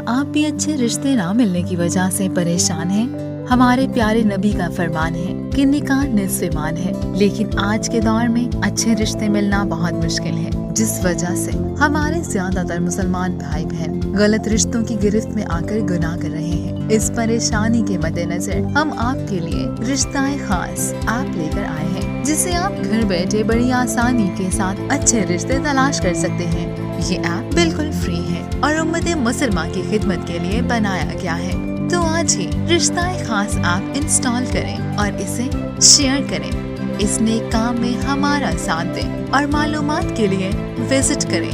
आप भी अच्छे रिश्ते ना मिलने की वजह से परेशान हैं? हमारे प्यारे नबी का फरमान है कि निकाह निस्फ़ ईमान है, लेकिन आज के दौर में अच्छे रिश्ते मिलना बहुत मुश्किल है, जिस वजह से हमारे ज्यादातर मुसलमान भाई बहन गलत रिश्तों की गिरफ्त में आकर गुनाह कर रहे हैं। इस परेशानी के मद्देनजर हम आपके लिए रिश्ता खास ऐप लेकर आए हैं, जिसे आप घर बैठे बड़ी आसानी के साथ अच्छे रिश्ते तलाश कर सकते हैं। ये ऐप बिल्कुल फ्री है और उम्मत मुसलमान की खिदमत के लिए बनाया गया है। तो आज ही रिश्ता खास ऐप इंस्टॉल करें और इसे शेयर करें। इस नेक काम में हमारा साथ दें और मालूमात के लिए विजिट करें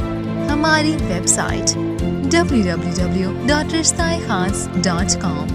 हमारी वेबसाइट www.rishtaikhas.com।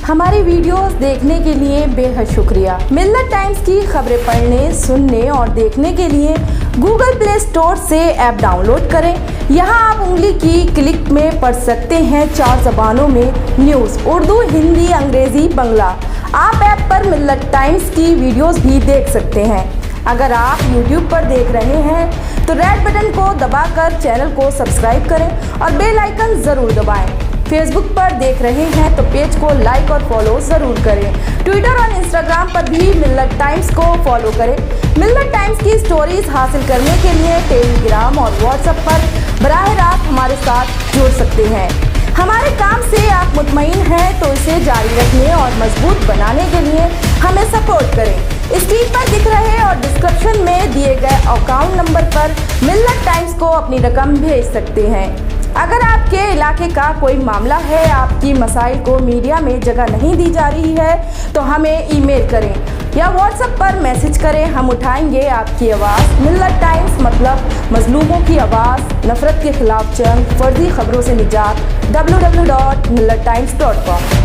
हमारी वीडियोस देखने के लिए बेहद शुक्रिया। मिल्लत टाइम्स की खबरें पढ़ने, सुनने और देखने के लिए गूगल प्ले स्टोर से ऐप डाउनलोड करें। यहां आप उंगली की क्लिक में पढ़ सकते हैं 4 ज़बानों में न्यूज़, उर्दू, हिंदी, अंग्रेज़ी, बांग्ला। आप ऐप पर मिल्लत टाइम्स की वीडियोस भी देख सकते हैं। अगर आप YouTube पर देख रहे हैं तो रेड बटन को दबाकर चैनल को सब्सक्राइब करें और बेल आइकन ज़रूर दबाएं। फेसबुक पर देख रहे हैं तो पेज को लाइक और फॉलो ज़रूर करें। ट्विटर और इंस्टाग्राम पर भी मिल्लत टाइम्स को फॉलो करें। मिल्लत टाइम्स की स्टोरीज हासिल करने के लिए टेलीग्राम और व्हाट्सएप पर बराह रास्त हमारे साथ जुड़ सकते हैं। हमारे काम से आप मुतमईन हैं तो इसे जारी रखने और मजबूत बनाने के लिए हमें सपोर्ट करें। स्क्रीन पर दिख रहे और डिस्क्रिप्शन में दिए गए अकाउंट नंबर पर मिल्लत टाइम्स को अपनी रकम भेज सकते हैं। अगर आपके इलाके का कोई मामला है, आपकी मसाइल को मीडिया में जगह नहीं दी जा रही है, तो हमें ईमेल करें या व्हाट्सएप पर मैसेज करें। हम उठाएंगे आपकी आवाज़। मिल्लत टाइम्स मतलब मजलूमों की आवाज़, नफरत के खिलाफ जंग, फर्जी खबरों से निजात। www.millattimes.com।